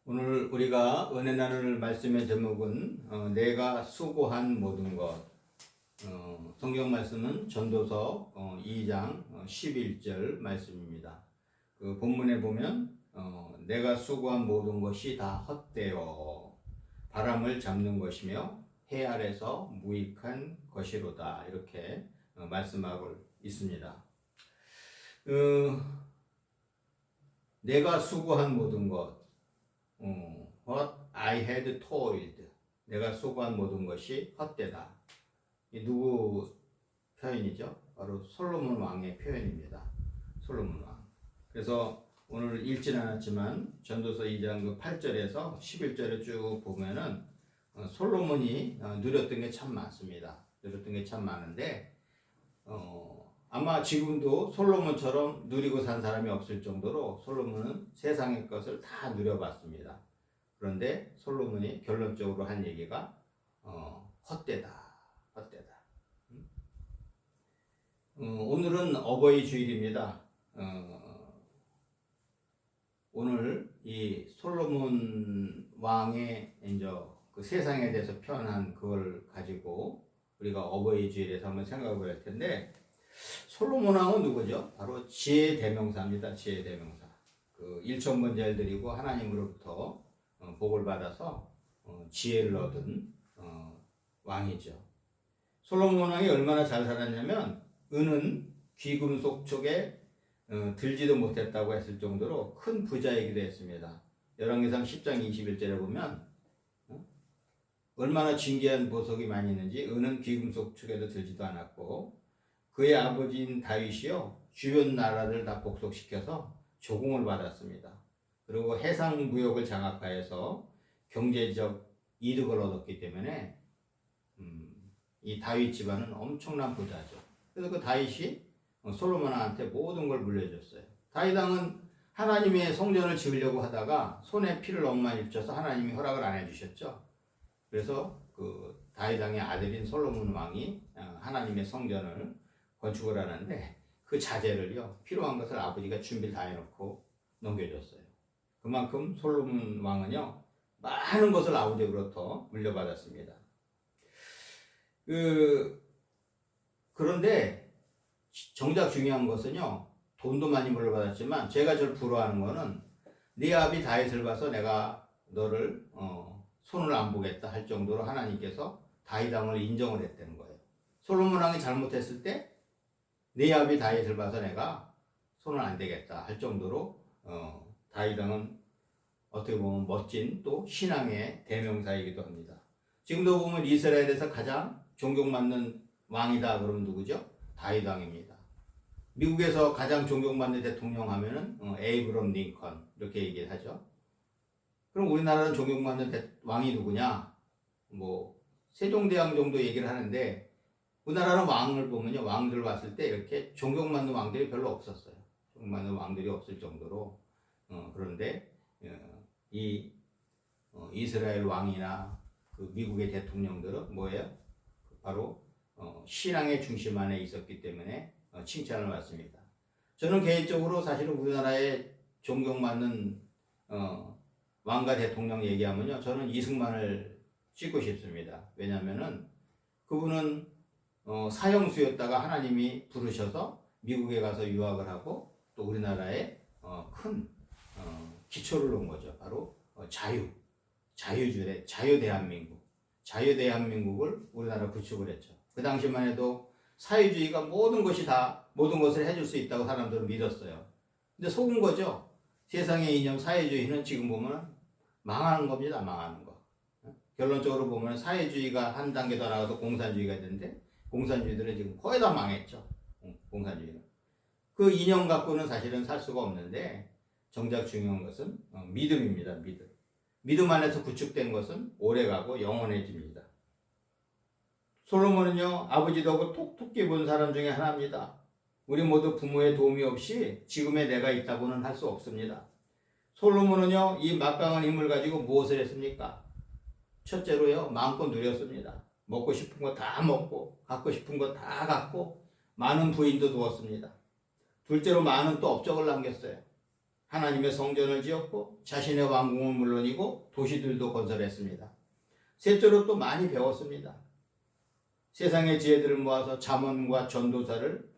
오늘 우리가 은혜 나눌 말씀의 제목은 내가 수고한 모든 것. 성경 말씀은 전도서 2장 11절 말씀입니다. 그 본문에 보면 내가 수고한 모든 것이 다 헛되어 바람을 잡는 것이며 해 아래서 무익한 것이로다, 이렇게 말씀하고 있습니다. 내가 수고한 모든 것, what I had toiled, 내가 수고한 모든 것이 헛되다. 이 누구 표현이죠? 바로 솔로몬 왕의 표현입니다. 솔로몬 왕. 그래서 오늘 읽진 않았지만 전도서 2장 8절에서 11절에 쭉 보면은 솔로몬이 누렸던 게 참 많습니다. 누렸던 게 참 많은데 아마 지금도 솔로몬처럼 누리고 산 사람이 없을 정도로 솔로몬은 세상의 것을 다 누려봤습니다. 그런데 솔로몬이 결론적으로 한 얘기가 헛되다. 오늘은 어버이 주일입니다. 오늘 이 솔로몬 왕의 이제 그 세상에 대해서 표현한 그걸 가지고 우리가 어버이 주일에서 한번 생각을 할 텐데, 솔로몬 왕은 누구죠? 바로 지혜 대명사입니다. 지혜 대명사. 그 일천번제를 드리고 하나님으로부터 복을 받아서 지혜를 얻은 왕이죠. 솔로몬 왕이 얼마나 잘 살았냐면 은은 귀금속 쪽에 들지도 못했다고 했을 정도로 큰 부자이기도 했습니다. 열왕기상 10장 21절에 보면 얼마나 진귀한 보석이 많이 있는지 은은 귀금속 축에도 들지도 않았고 그의 아버지인 다윗이요 주변 나라를 다 복속시켜서 조공을 받았습니다. 그리고 해상 무역을 장악하여서 경제적 이득을 얻었기 때문에 이 다윗 집안은 엄청난 부자죠. 그래서 그 다윗이 솔로몬 왕한테 모든 걸 물려줬어요. 다윗 왕은 하나님의 성전을 지으려고 하다가 손에 피를 너무 많이 묻혀서 하나님이 허락을 안 해주셨죠. 그래서 그 다윗 왕의 아들인 솔로몬 왕이 하나님의 성전을 건축을 하는데 그 자재를요 필요한 것을 아버지가 준비를 다 해놓고 넘겨줬어요. 그만큼 솔로몬 왕은요 많은 것을 아버지로부터 물려받았습니다. 그런데 정작 중요한 것은요, 돈도 많이 물려받았지만 제가 저를 부러워하는 거는 네 아비 다윗을 봐서 내가 너를 손을 안 보겠다 할 정도로 하나님께서 다윗 왕을 인정을 했다는 거예요. 솔로몬 왕이 잘못했을 때 네 아비 다윗을 봐서 내가 손을 안 대겠다 할 정도로 다윗 왕은 어떻게 보면 멋진 또 신앙의 대명사이기도 합니다. 지금도 보면 이스라엘에서 가장 존경받는 왕이다 그러면 누구죠? 다윗 왕입니다. 미국에서 가장 존경받는 대통령 하면은 에이브럼 링컨 이렇게 얘기를 하죠. 그럼 우리나라는 존경받는 왕이 누구냐? 뭐 세종대왕 정도 얘기를 하는데 우리나라는 왕을 보면요, 왕들 봤을 때 이렇게 존경받는 왕들이 별로 없었어요. 존경받는 왕들이 없을 정도로 그런데 이 이스라엘 왕이나 그 미국의 대통령들은 뭐예요? 바로 신앙의 중심 안에 있었기 때문에 칭찬을 받습니다. 저는 개인적으로 사실은 우리나라에 존경받는 왕과 대통령 얘기하면요, 저는 이승만을 찍고 싶습니다. 왜냐하면은 그분은 사형수였다가 하나님이 부르셔서 미국에 가서 유학을 하고 또 우리나라에 큰 기초를 놓은 거죠. 바로 자유대한민국을 우리나라 구축을 했죠. 그 당시만 해도 사회주의가 모든 것을 해줄 수 있다고 사람들은 믿었어요. 근데 속은 거죠. 세상의 이념 사회주의는 지금 보면 망하는 겁니다. 망하는 거. 결론적으로 보면 사회주의가 한 단계 더 나가서 공산주의가 되는데 공산주의들은 지금 거의 다 망했죠. 공산주의는. 그 이념 갖고는 사실은 살 수가 없는데 정작 중요한 것은 믿음입니다. 믿음 안에서 구축된 것은 오래가고 영원해집니다. 솔로몬은요, 아버지도 하고 톡톡히 본 사람 중에 하나입니다. 우리 모두 부모의 도움이 없이 지금의 내가 있다고는 할 수 없습니다. 솔로몬은요, 이 막강한 힘을 가지고 무엇을 했습니까? 첫째로요, 마음껏 누렸습니다. 먹고 싶은 거 다 먹고 갖고 싶은 거 다 갖고 많은 부인도 두었습니다. 둘째로 많은 또 업적을 남겼어요. 하나님의 성전을 지었고 자신의 왕궁은 물론이고 도시들도 건설했습니다. 셋째로 또 많이 배웠습니다. 세상의 지혜들을 모아서 잠언과 전도서를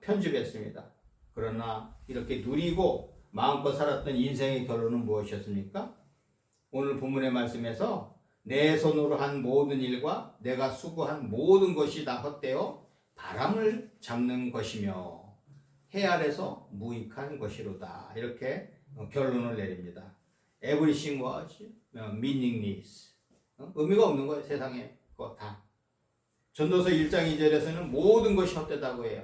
편집했습니다. 그러나 이렇게 누리고 마음껏 살았던 인생의 결론은 무엇이었습니까? 오늘 본문의 말씀에서 내 손으로 한 모든 일과 내가 수고한 모든 것이 다 헛되어 바람을 잡는 것이며 해 아래서 무익한 것이로다. 이렇게 결론을 내립니다. Everything was meaningless. 의미가 없는 거예요. 세상에 거 다. 전도서 1장 2절에서는 모든 것이 헛되다고 해요.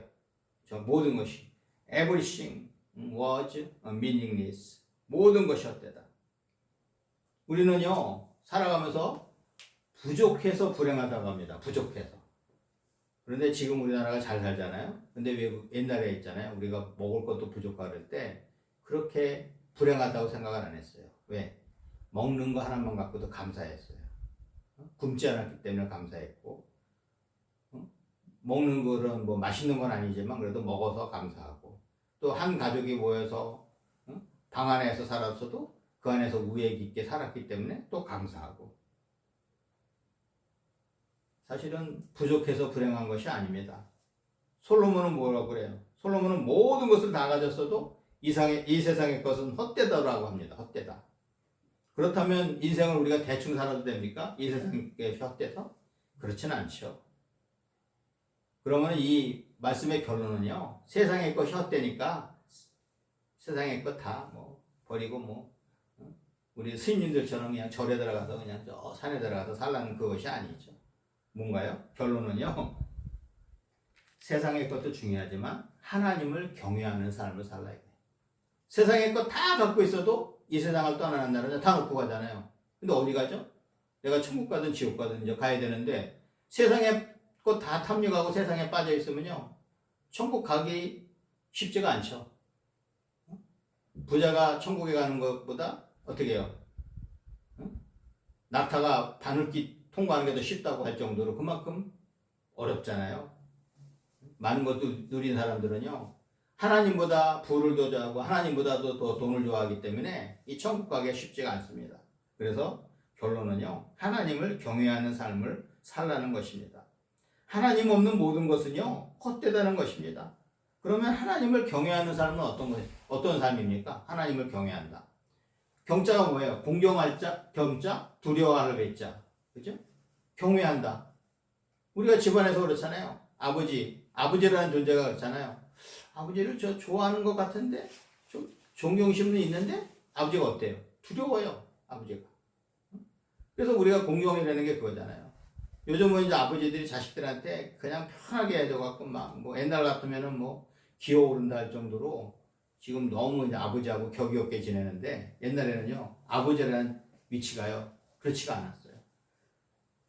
모든 것이. Everything was meaningless. 모든 것이 헛되다. 우리는요, 살아가면서 부족해서 불행하다고 합니다. 부족해서. 그런데 지금 우리나라가 잘 살잖아요. 근데 외국 옛날에 있잖아요. 우리가 먹을 것도 부족하고 그럴 때 그렇게 불행하다고 생각을 안 했어요. 왜? 먹는 거 하나만 갖고도 감사했어요. 굶지 않았기 때문에 감사했고, 먹는 거는 뭐 맛있는 건 아니지만 그래도 먹어서 감사하고, 또 한 가족이 모여서 방 안에서 살았어도 그 안에서 우애 깊게 살았기 때문에 또 감사하고. 사실은 부족해서 불행한 것이 아닙니다. 솔로몬은 뭐라고 그래요? 솔로몬은 모든 것을 다 가졌어도 이 세상의 것은 헛되다라고 합니다. 헛되다. 그렇다면 인생을 우리가 대충 살아도 됩니까? 이 세상의 것이 헛돼서? 그렇진 않죠. 그러면 이 말씀의 결론은요, 세상의 것이 헛되니까 세상의 것 다 뭐 버리고 우리 스님들처럼 그냥 절에 들어가서 그냥 저 산에 들어가서 살라는 그것이 아니죠. 뭔가요? 결론은요, 세상의 것도 중요하지만 하나님을 경외하는 삶을 살아야 돼요. 세상의 것 다 갖고 있어도 이 세상을 떠나는 날은 다 놓고 가잖아요. 근데 어디 가죠? 내가 천국 가든 지옥 가든 이제 가야 되는데 세상의 것 다 탐닉하고 세상에 빠져 있으면요, 천국 가기 쉽지가 않죠. 부자가 천국에 가는 것보다 어떻게 해요? 낙타가 바늘길 통과하는 게 더 쉽다고 할 정도로 그만큼 어렵잖아요. 많은 것도 누린 사람들은요, 하나님보다 부를 더 좋아하고 하나님보다도 더 돈을 좋아하기 때문에 이 천국 가기가 쉽지가 않습니다. 그래서 결론은요, 하나님을 경외하는 삶을 살라는 것입니다. 하나님 없는 모든 것은요, 헛되다는 것입니다. 그러면 하나님을 경외하는 삶은 어떤 삶입니까? 하나님을 경외한다. 경자가 뭐예요? 공경할 자, 경자, 두려워할 배자. 그죠? 경외한다. 우리가 집안에서 그렇잖아요. 아버지라는 존재가 그렇잖아요. 아버지를 저 좋아하는 것 같은데, 좀 존경심은 있는데, 아버지가 어때요? 두려워요, 아버지가. 그래서 우리가 공경이라는 게 그거잖아요. 요즘은 이제 아버지들이 자식들한테 그냥 편하게 해줘갖고 뭐 옛날 같으면은 기어오른다 할 정도로 지금 너무 이제 아버지하고 격이 없게 지내는데, 옛날에는요, 아버지라는 위치가요, 그렇지가 않았어요.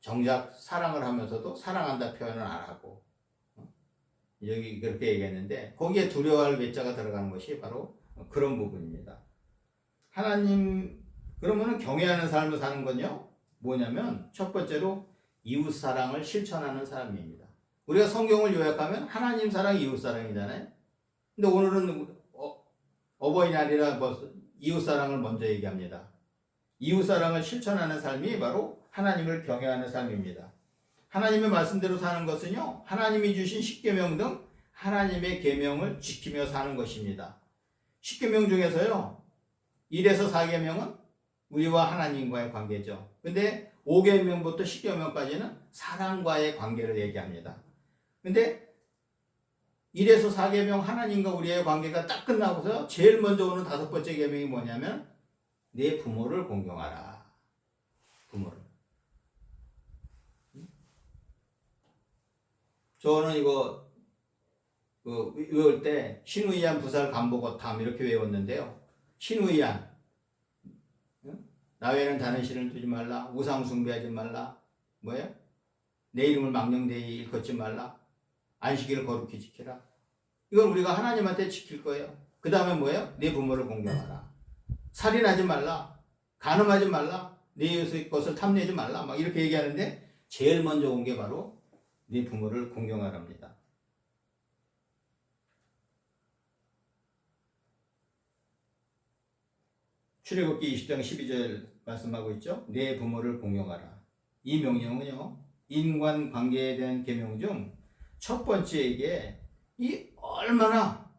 정작 사랑을 하면서도 사랑한다 표현을 안 하고, 여기 그렇게 얘기했는데, 거기에 두려워할 외자가 들어가는 것이 바로 그런 부분입니다. 하나님, 그러면은 경외하는 삶을 사는 건요, 뭐냐면, 첫 번째로 이웃 사랑을 실천하는 사람입니다. 우리가 성경을 요약하면 하나님 사랑, 이웃 사랑이잖아요. 근데 오늘은 어버이날이라 이웃 사랑을 먼저 얘기합니다. 이웃 사랑을 실천하는 삶이 바로 하나님을 경외하는 삶입니다. 하나님의 말씀대로 사는 것은요, 하나님이 주신 십계명 등 하나님의 계명을 지키며 사는 것입니다. 십계명 중에서요, 1에서 4계명은 우리와 하나님과의 관계죠. 근데 5계명부터 10계명까지는 사랑과의 관계를 얘기합니다. 근데 1에서 4계명 하나님과 우리의 관계가 딱 끝나고서 제일 먼저 오는 5번째 계명이 뭐냐면 내 부모를 공경하라. 부모를. 저는 이거 외울 때 신의한 부살 간보거탐 이렇게 외웠는데요. 신의한, 나 외에는 다른 신을 두지 말라. 우상 숭배하지 말라. 뭐예요? 내 이름을 망령되이 일컫지 말라. 안식일을 거룩히 지키라. 이건 우리가 하나님한테 지킬 거예요. 그 다음에 뭐예요? 내 부모를 공경하라. 살인하지 말라. 간음하지 말라. 내 이웃의 것을 탐내지 말라. 막 이렇게 얘기하는데 제일 먼저 온 게 바로 네 부모를 공경하랍니다. 출애굽기 20장 12절 말씀하고 있죠. 내 부모를 공경하라. 이 명령은요, 인간관계에 대한 계명 중 첫 번째 이게 이 얼마나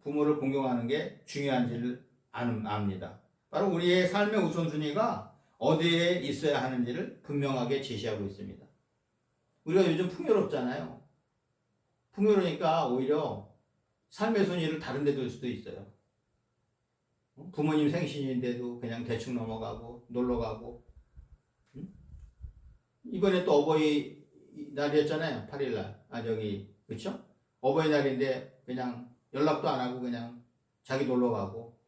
부모를 공경하는 게 중요한지를 압니다. 바로 우리의 삶의 우선순위가 어디에 있어야 하는지를 분명하게 제시하고 있습니다. 우리가 요즘 풍요롭잖아요. 풍요로우니까 오히려 삶의 순위를 다른 데 둘 수도 있어요. 부모님 생신인데도 그냥 대충 넘어가고 놀러가고. 이번에 또 어버이날이었잖아요. 8일날. 그쵸? 어버이날인데 그냥 연락도 안 하고 그냥 자기 놀러가고.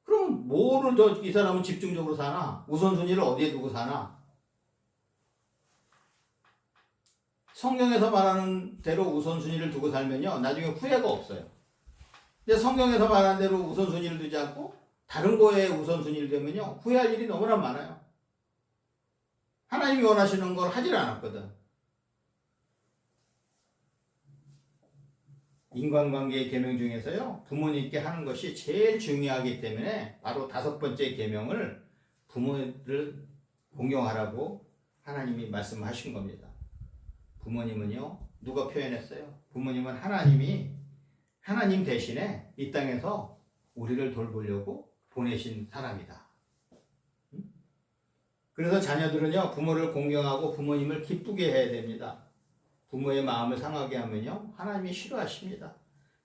그럼 뭐를 더 이 사람은 집중적으로 사나? 우선순위를 어디에 두고 사나? 성경에서 말하는 대로 우선순위를 두고 살면요, 나중에 후회가 없어요. 근데 성경에서 말하는 대로 우선순위를 두지 않고 다른 거에 우선순위를 두면요, 후회할 일이 너무나 많아요. 하나님이 원하시는 걸 하질 않았거든. 인간관계의 계명 중에서요, 부모님께 하는 것이 제일 중요하기 때문에 바로 5번째 계명을 부모를 공경하라고 하나님이 말씀하신 겁니다. 부모님은요, 누가 표현했어요? 부모님은 하나님 대신에 이 땅에서 우리를 돌보려고 보내신 사람이다. 그래서 자녀들은요, 부모를 공경하고 부모님을 기쁘게 해야 됩니다. 부모의 마음을 상하게 하면요, 하나님이 싫어하십니다.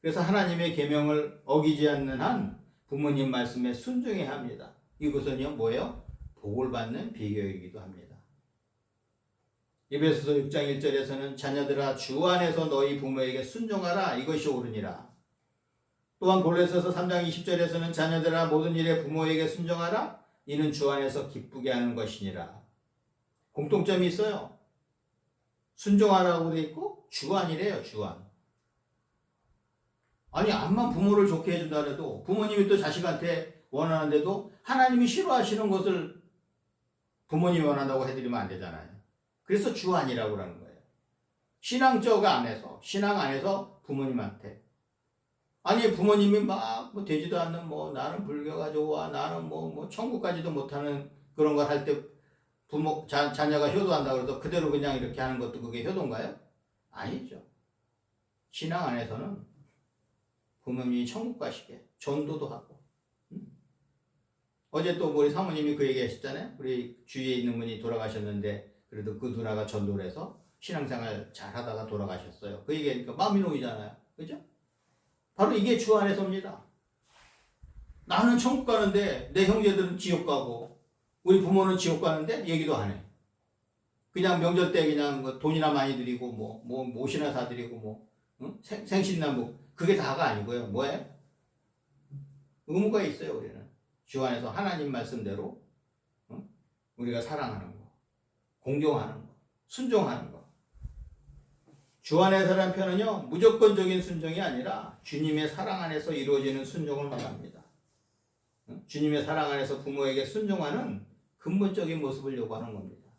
그래서 하나님의 계명을 어기지 않는 한 부모님 말씀에 순종해야 합니다. 이것은요, 뭐예요? 복을 받는 비결이기도 합니다. 에베소서 6장 1절에서는 자녀들아 주 안에서 너희 부모에게 순종하라, 이것이 옳으니라. 또한 골로새서 3장 20절에서는 자녀들아 모든 일에 부모에게 순종하라, 이는 주 안에서 기쁘게 하는 것이니라. 공통점이 있어요. 순종하라고 돼 있고 주안이래요. 주안. 아니, 암만 부모를 좋게 해준다 해도 부모님이 또 자식한테 원하는데도 하나님이 싫어하시는 것을 부모님이 원한다고 해드리면 안 되잖아요. 그래서 주안이라고 하는 거예요. 신앙적 안에서, 신앙 안에서 부모님한테. 아니, 부모님이 막 되지도 않는 나는 불교가 좋아, 나는 천국 가지도 못하는 그런 걸 할 때 자녀가 효도한다고 해서 그대로 그냥 이렇게 하는 것도 그게 효도인가요? 아니죠. 신앙 안에서는 부모님이 천국 가시게 전도도 하고. 어제 또 우리 사모님이 그 얘기 하셨잖아요. 우리 주위에 있는 분이 돌아가셨는데 그래도 그 누나가 전도를 해서 신앙생활 잘 하다가 돌아가셨어요. 그 얘기하니까 마음이 놓이잖아요. 그죠? 바로 이게 주 안에서입니다. 나는 천국 가는데 내 형제들은 지옥 가고 우리 부모는 지옥 가는데 얘기도 안 해. 그냥 명절 때 그냥 돈이나 많이 드리고 옷이나 사드리고 생신날 그게 다가 아니고요. 뭐예요? 의무가 있어요. 우리는 주 안에서 하나님 말씀대로 우리가 사랑하는 거, 공경하는 거, 순종하는 거. 주 안에서라는 표현은요, 무조건적인 순종이 아니라 주님의 사랑 안에서 이루어지는 순종을 말합니다. 주님의 사랑 안에서 부모에게 순종하는 근본적인 모습을 요구하는 겁니다.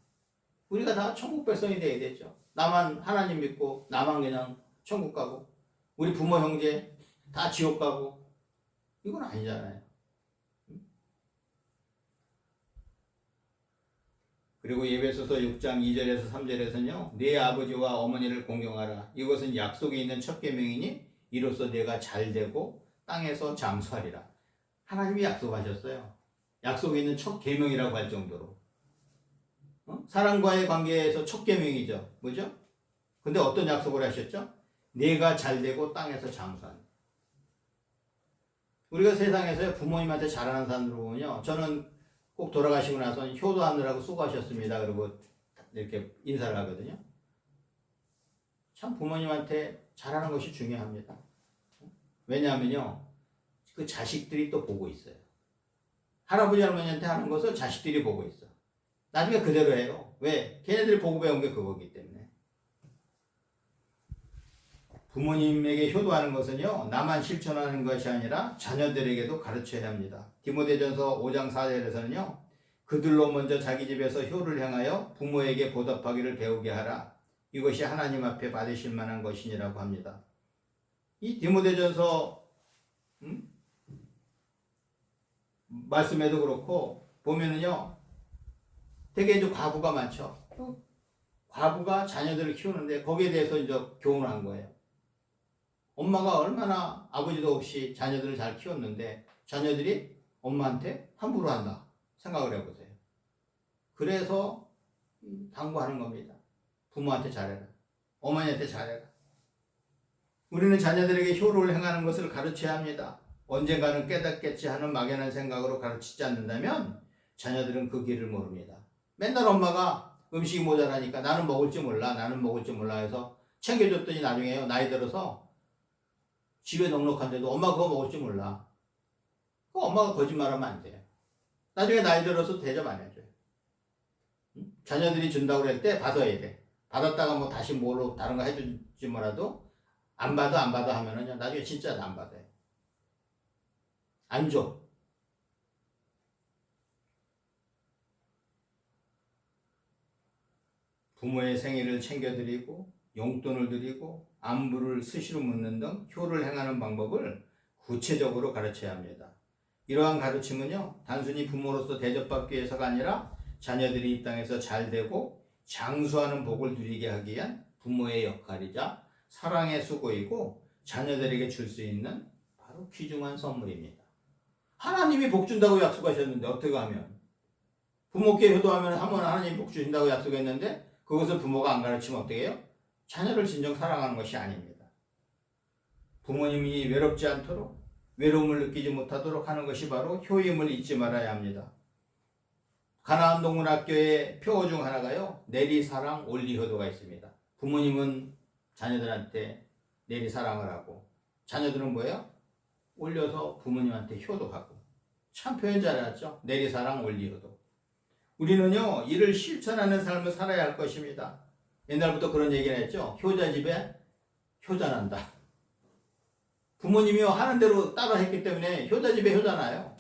우리가 다 천국 백성이 되어야 되죠. 나만 하나님 믿고 나만 그냥 천국 가고 우리 부모 형제 다 지옥 가고 이건 아니잖아요. 그리고 에베소서 6장 2절에서 3절에서는요, 네 아버지와 어머니를 공경하라. 이것은 약속이 있는 첫 계명이니 이로써 내가 잘되고 땅에서 장수하리라. 하나님이 약속하셨어요. 약속이 있는 첫 계명이라고 할 정도로. 사람과의 관계에서 첫 계명이죠. 뭐죠? 근데 어떤 약속을 하셨죠? 내가 잘되고 땅에서 장수하는. 우리가 세상에서 부모님한테 잘하는 사람들 보면요, 저는 꼭 돌아가시고 나서 효도하느라고 수고하셨습니다. 그리고 이렇게 인사를 하거든요. 참 부모님한테 잘하는 것이 중요합니다. 왜냐하면요, 그 자식들이 또 보고 있어요. 할아버지 할머니한테 하는 것을 자식들이 보고 있어. 나중에 그대로 해요. 왜? 걔네들이 보고 배운 게 그거기 때문에. 부모님에게 효도하는 것은요, 나만 실천하는 것이 아니라 자녀들에게도 가르쳐야 합니다. 디모데전서 5장 4절에서는요, 그들로 먼저 자기 집에서 효를 행하여 부모에게 보답하기를 배우게 하라. 이것이 하나님 앞에 받으실 만한 것이니라고 합니다. 이 디모데전서 말씀에도 그렇고 보면은요, 되게 이제 과부가 많죠. 과부가 자녀들을 키우는데 거기에 대해서 이제 교훈을 한 거예요. 엄마가 얼마나 아버지도 없이 자녀들을 잘 키웠는데 자녀들이 엄마한테 함부로 한다 생각을 해보세요. 그래서 당부하는 겁니다. 부모한테 잘해라. 어머니한테 잘해라. 우리는 자녀들에게 효를 행하는 것을 가르쳐야 합니다. 언젠가는 깨닫겠지 하는 막연한 생각으로 가르치지 않는다면 자녀들은 그 길을 모릅니다. 맨날 엄마가 음식이 모자라니까 나는 먹을 줄 몰라, 나는 먹을 줄 몰라 해서 챙겨줬더니 나중에요, 나이 들어서 집에 넉넉한데도 엄마 그거 먹을 줄 몰라. 그 엄마가 거짓말하면 안 돼요. 나중에 나이 들어서 대접 안 해줘요. 자녀들이 준다고 그럴 때 받아야 돼. 받았다가 뭐 다시 뭐로 다른 거 해주지 뭐라도 안 받아 하면은요, 나중에 진짜 안 받아요. 안 줘. 부모의 생일을 챙겨드리고 용돈을 드리고 안부를 수시로 묻는 등 효를 행하는 방법을 구체적으로 가르쳐야 합니다. 이러한 가르침은요, 단순히 부모로서 대접받기 위해서가 아니라 자녀들이 이 땅에서 잘되고 장수하는 복을 누리게 하기 위한 부모의 역할이자 사랑의 수고이고 자녀들에게 줄 수 있는 바로 귀중한 선물입니다. 하나님이 복 준다고 약속하셨는데 어떻게 하면? 부모께 효도하면 한번 하나님이 복 주신다고 약속했는데 그것을 부모가 안 가르치면 어떻게 해요? 자녀를 진정 사랑하는 것이 아닙니다. 부모님이 외롭지 않도록 외로움을 느끼지 못하도록 하는 것이 바로 효임을 잊지 말아야 합니다. 가나안 동문학교의 표 중 하나가요, 내리사랑 올리효도가 있습니다. 부모님은 자녀들한테 내리사랑을 하고 자녀들은 뭐예요? 올려서 부모님한테 효도하고. 참 표현 잘했죠? 내리사랑 올리효도. 우리는요, 이를 실천하는 삶을 살아야 할 것입니다. 옛날부터 그런 얘기를 했죠. 효자 집에 효자난다. 부모님이요, 하는 대로 따라 했기 때문에 효자 집에 효자나요.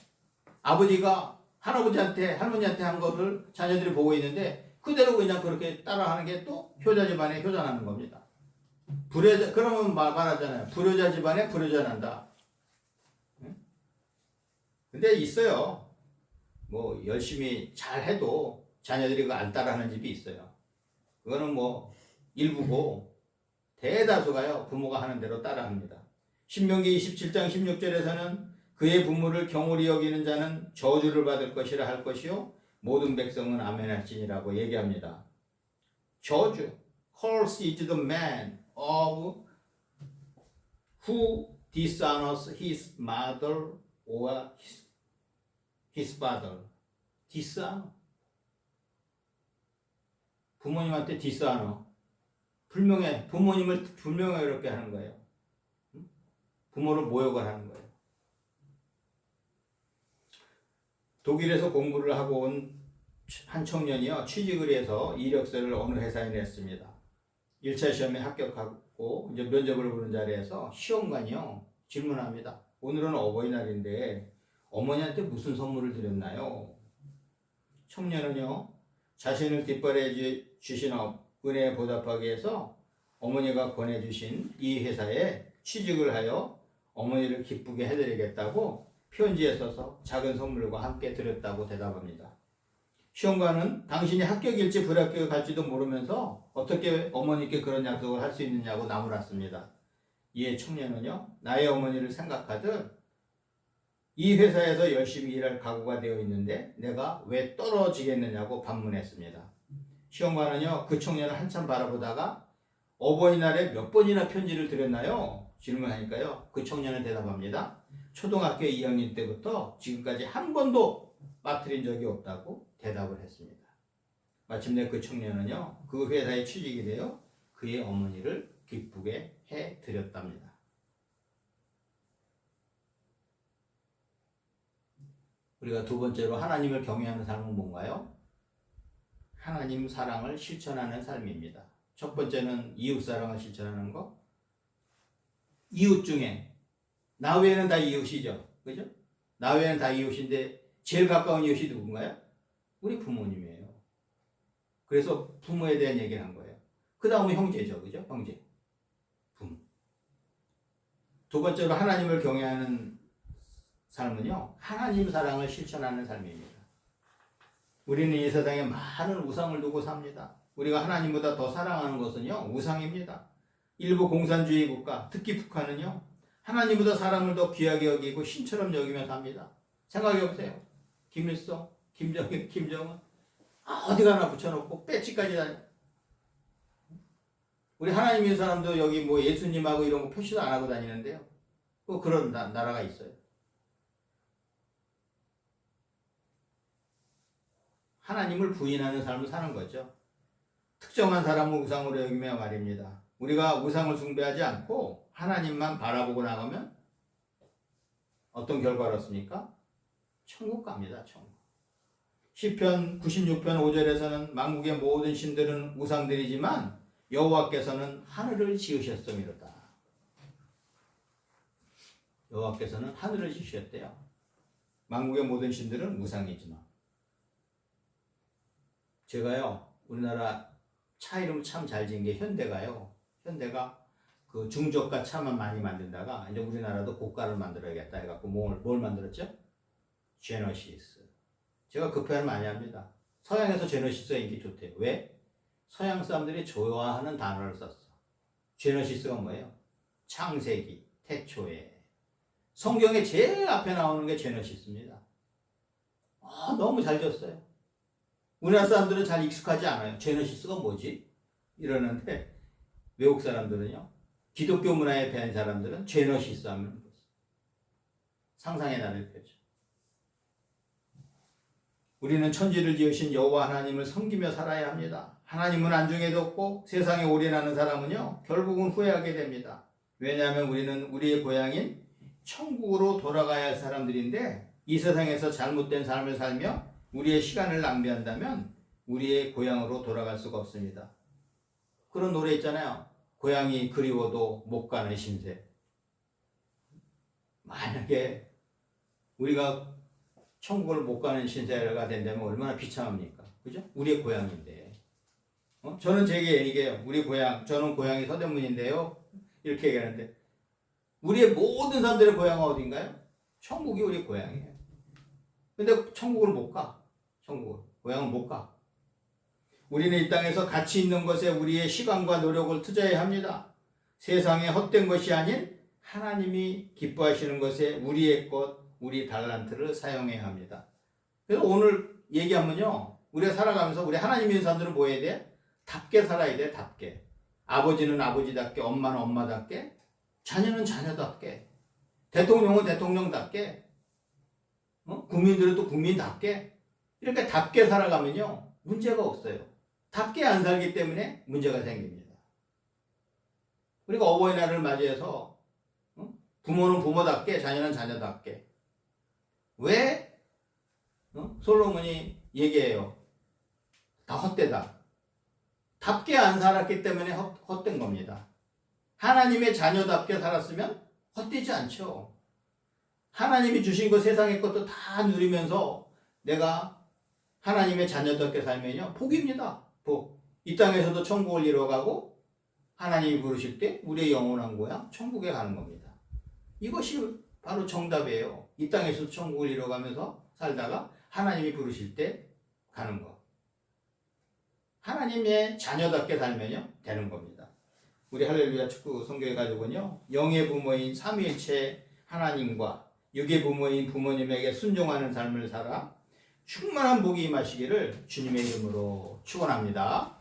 아버지가 할아버지한테, 할머니한테 한 것을 자녀들이 보고 있는데 그대로 그냥 그렇게 따라 하는 게 또 효자 집안에 효자나는 겁니다. 불효자, 그러면 말하잖아요. 불효자 집안에 불효자난다. 근데 있어요. 뭐 열심히 잘 해도 자녀들이 그거 안 따라하는 집이 있어요. 그거는 뭐 일부고 대다수가요, 부모가 하는 대로 따라합니다. 신명기 27장 16절에서는 그의 부모를 경홀히 여기는 자는 저주를 받을 것이라 할 것이요 모든 백성은 아멘할지니라고 얘기합니다. 저주. Curse is the man of who dishonors his mother or his father. dishonor. 부모님한테 dishonor. 부모님을 불명예롭게 하는 거예요. 부모를 모욕을 하는 거예요. 독일에서 공부를 하고 온 한 청년이요, 취직을 해서 이력서를 어느 회사에 냈습니다. 1차 시험에 합격하고 이제 면접을 보는 자리에서 시험관이요, 질문합니다. 오늘은 어버이날인데 어머니한테 무슨 선물을 드렸나요? 청년은요, 자신을 뒷바라지해 주신 은혜에 보답하기 위해서 어머니가 권해주신 이 회사에 취직을 하여 어머니를 기쁘게 해드리겠다고 편지에 써서 작은 선물과 함께 드렸다고 대답합니다. 시험관은 당신이 합격일지 불합격할지도 모르면서 어떻게 어머니께 그런 약속을 할 수 있느냐고 나무랐습니다. 이에 청년은요, 나의 어머니를 생각하듯 이 회사에서 열심히 일할 각오가 되어 있는데 내가 왜 떨어지겠느냐고 반문했습니다. 시험관은요, 그 청년을 한참 바라보다가 어버이날에 몇 번이나 편지를 드렸나요? 질문하니까요, 그 청년은 대답합니다. 초등학교 2학년 때부터 지금까지 한 번도 빠뜨린 적이 없다고 대답을 했습니다. 마침내 그 청년은요, 그 회사에 취직이 되어 그의 어머니를 기쁘게 해드렸답니다. 우리가 두 번째로 하나님을 경외하는 삶은 뭔가요? 하나님 사랑을 실천하는 삶입니다. 첫 번째는 이웃 사랑을 실천하는 거. 이웃 중에 나 외에는 다 이웃이죠. 그죠? 나 외에는 다 이웃인데 제일 가까운 이웃이 누군가요? 우리 부모님이에요. 그래서 부모에 대한 얘기를 한 거예요. 그 다음은 형제죠. 그죠? 형제. 부모. 두 번째로 하나님을 경외하는 삶은요, 하나님 사랑을 실천하는 삶입니다. 우리는 이 세상에 많은 우상을 두고 삽니다. 우리가 하나님보다 더 사랑하는 것은요, 우상입니다. 일부 공산주의 국가, 특히 북한은요, 하나님보다 사람을 더 귀하게 여기고 신처럼 여기며 삽니다. 생각해보세요. 김일성, 김정일, 김정은, 어디 가나 붙여놓고 배지까지 다녀. 우리 하나님 믿는 사람도 여기 뭐 예수님하고 이런 거 표시도 안 하고 다니는데요. 그런 나라가 있어요. 하나님을 부인하는 삶을 사는 거죠. 특정한 사람을 우상으로 여기며 말입니다. 우리가 우상을 숭배하지 않고 하나님만 바라보고 나가면 어떤 결과를 얻습니까? 천국 갑니다. 천국. 시편 96편 5절에서는 만국의 모든 신들은 우상들이지만 여호와께서는 하늘을 지으셨음이로다. 여호와께서는 하늘을 지으셨대요. 만국의 모든 신들은 우상이지만. 제가요, 우리나라 차 이름 참 잘 지은 게 현대가요. 현대가 그 중저가 차만 많이 만든다가 이제 우리나라도 고가를 만들어야겠다 해갖고 뭘 만들었죠? 제너시스. 제가 그 표현을 많이 합니다. 서양에서 제너시스가 인기 좋대요. 왜? 서양 사람들이 좋아하는 단어를 썼어. 제너시스가 뭐예요? 창세기, 태초에. 성경에 제일 앞에 나오는 게 제너시스입니다. 너무 잘 지었어요. 우리나라 사람들은 잘 익숙하지 않아요. 제너시스가 뭐지? 이러는데 외국 사람들은요, 기독교 문화에 대한 사람들은 제너시스 하면 상상의 나를 펴죠. 우리는 천지를 지으신 여호와 하나님을 섬기며 살아야 합니다. 하나님은 안중에도 없고 세상에 올인하는 사람은요, 결국은 후회하게 됩니다. 왜냐하면 우리는 우리의 고향인 천국으로 돌아가야 할 사람들인데 이 세상에서 잘못된 삶을 살며 우리의 시간을 낭비한다면 우리의 고향으로 돌아갈 수가 없습니다. 그런 노래 있잖아요. 고향이 그리워도 못 가는 신세. 만약에 우리가 천국을 못 가는 신세가 된다면 얼마나 비참합니까? 그죠? 우리의 고향인데. 저는 제게 얘기해요. 우리 고향, 저는 고향이 서대문인데요. 이렇게 얘기하는데 우리의 모든 사람들의 고향은 어딘가요? 천국이 우리 고향이에요. 근데 천국을 못 가. 천국을. 고향을 못 가. 우리는 이 땅에서 가치 있는 것에 우리의 시간과 노력을 투자해야 합니다. 세상에 헛된 것이 아닌 하나님이 기뻐하시는 것에 우리의 것, 우리 달란트를 사용해야 합니다. 그래서 오늘 얘기하면요, 우리가 살아가면서 우리 하나님 믿는 사람들은 뭐 해야 돼? 답게 살아야 돼. 답게. 아버지는 아버지답게, 엄마는 엄마답게, 자녀는 자녀답게, 대통령은 대통령답게, 국민들은 또 국민답게, 이렇게 답게 살아가면요 문제가 없어요. 답게 안 살기 때문에 문제가 생깁니다. 우리가 어버이날을 맞이해서 부모는 부모답게, 자녀는 자녀답게. 왜? 솔로몬이 얘기해요. 다 헛되다. 답게 안 살았기 때문에 헛된 겁니다. 하나님의 자녀답게 살았으면 헛되지 않죠. 하나님이 주신 것, 세상의 것도 다 누리면서 내가 하나님의 자녀답게 살면요 복입니다. 복. 이 땅에서도 천국을 이뤄가고 하나님이 부르실 때 우리의 영원한 고향 천국에 가는 겁니다. 이것이 바로 정답이에요. 이 땅에서도 천국을 이뤄가면서 살다가 하나님이 부르실 때 가는 것. 하나님의 자녀답게 살면요 되는 겁니다. 우리 할렐루야 축구 성교회 가족은요, 영의 부모인 삼위일체 하나님과 육의 부모인 부모님에게 순종하는 삶을 살아 충만한 복이 임하시기를 주님의 이름으로 축원합니다.